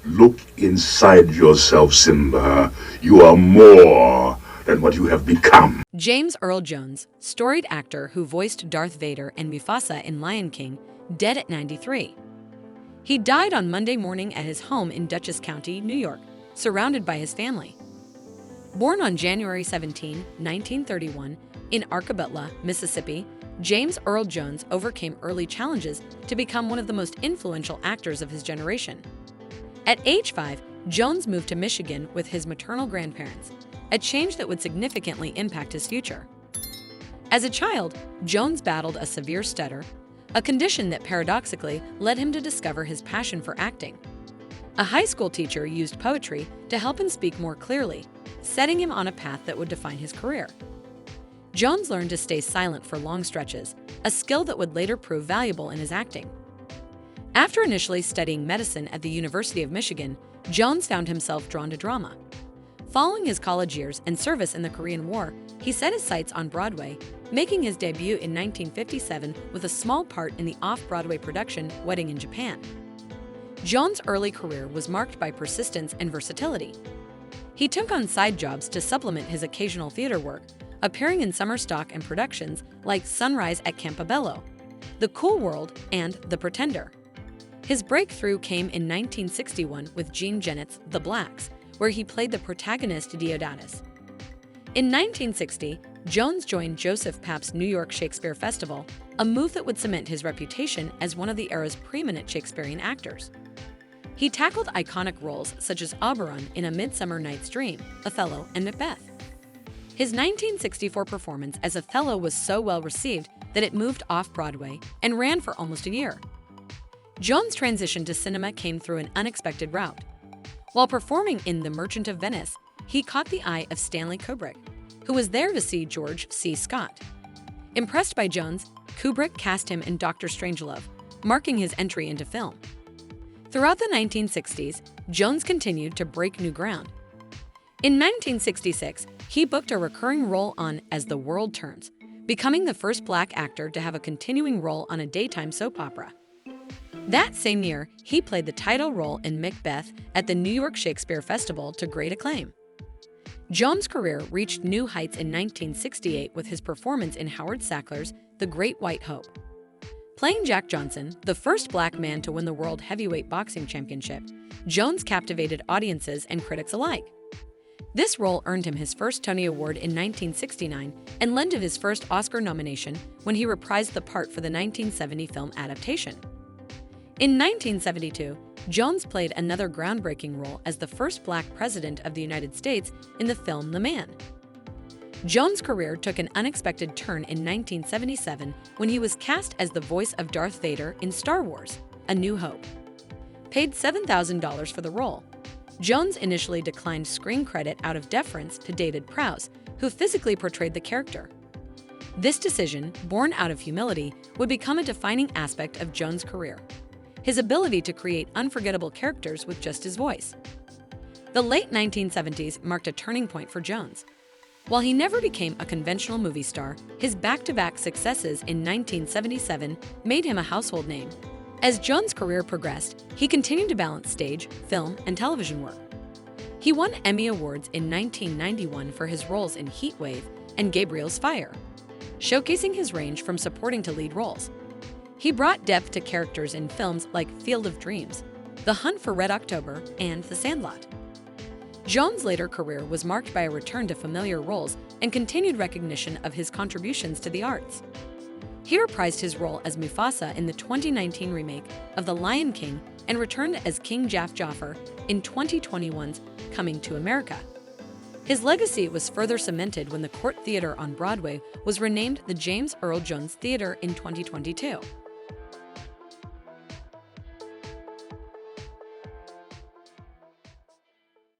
Look inside yourself, Simba. You are more than what you have become. James Earl Jones, storied actor who voiced Darth Vader and Mufasa in Lion King, dead at 93. He died on Monday morning at his home in Dutchess County, New York, surrounded by his family. Born on January 17, 1931, in Arkabutla, Mississippi, James Earl Jones overcame early challenges to become one of the most influential actors of his generation. At age 5, Jones moved to Michigan with his maternal grandparents, a change that would significantly impact his future. As a child, Jones battled a severe stutter, a condition that paradoxically led him to discover his passion for acting. A high school teacher used poetry to help him speak more clearly, setting him on a path that would define his career. Jones learned to stay silent for long stretches, a skill that would later prove valuable in his acting. After initially studying medicine at the University of Michigan, Jones found himself drawn to drama. Following his college years and service in the Korean War, he set his sights on Broadway, making his debut in 1957 with a small part in the off-Broadway production Wedding in Japan. Jones' early career was marked by persistence and versatility. He took on side jobs to supplement his occasional theater work, appearing in summer stock and productions like Sunrise at Campobello, The Cool World, and The Pretender. His breakthrough came in 1961 with Jean Genet's The Blacks, where he played the protagonist Deodatus. In 1960, Jones joined Joseph Papp's New York Shakespeare Festival, a move that would cement his reputation as one of the era's preeminent Shakespearean actors. He tackled iconic roles such as Oberon in A Midsummer Night's Dream, Othello, and Macbeth. His 1964 performance as Othello was so well received that it moved off-Broadway and ran for almost a year. Jones' transition to cinema came through an unexpected route. While performing in The Merchant of Venice, he caught the eye of Stanley Kubrick, who was there to see George C. Scott. Impressed by Jones, Kubrick cast him in Dr. Strangelove, marking his entry into film. Throughout the 1960s, Jones continued to break new ground. In 1966, he booked a recurring role on As the World Turns, becoming the first Black actor to have a continuing role on a daytime soap opera. That same year, he played the title role in Macbeth at the New York Shakespeare Festival to great acclaim. Jones' career reached new heights in 1968 with his performance in Howard Sackler's The Great White Hope. Playing Jack Johnson, the first Black man to win the World Heavyweight Boxing Championship, Jones captivated audiences and critics alike. This role earned him his first Tony Award in 1969 and led to his first Oscar nomination when he reprised the part for the 1970 film adaptation. In 1972, Jones played another groundbreaking role as the first Black president of the United States in the film The Man. Jones' career took an unexpected turn in 1977 when he was cast as the voice of Darth Vader in Star Wars: A New Hope. Paid $7,000 for the role, Jones initially declined screen credit out of deference to David Prowse, who physically portrayed the character. This decision, born out of humility, would become a defining aspect of Jones' career: his ability to create unforgettable characters with just his voice. The late 1970s marked a turning point for Jones. While he never became a conventional movie star, his back-to-back successes in 1977 made him a household name. As Jones' career progressed, he continued to balance stage, film, and television work. He won Emmy Awards in 1991 for his roles in Heat Wave and Gabriel's Fire, showcasing his range from supporting to lead roles. He brought depth to characters in films like Field of Dreams, The Hunt for Red October, and The Sandlot. Jones' later career was marked by a return to familiar roles and continued recognition of his contributions to the arts. He reprised his role as Mufasa in the 2019 remake of The Lion King and returned as King Jafar in 2021's Coming to America. His legacy was further cemented when the Court Theater on Broadway was renamed the James Earl Jones Theater in 2022.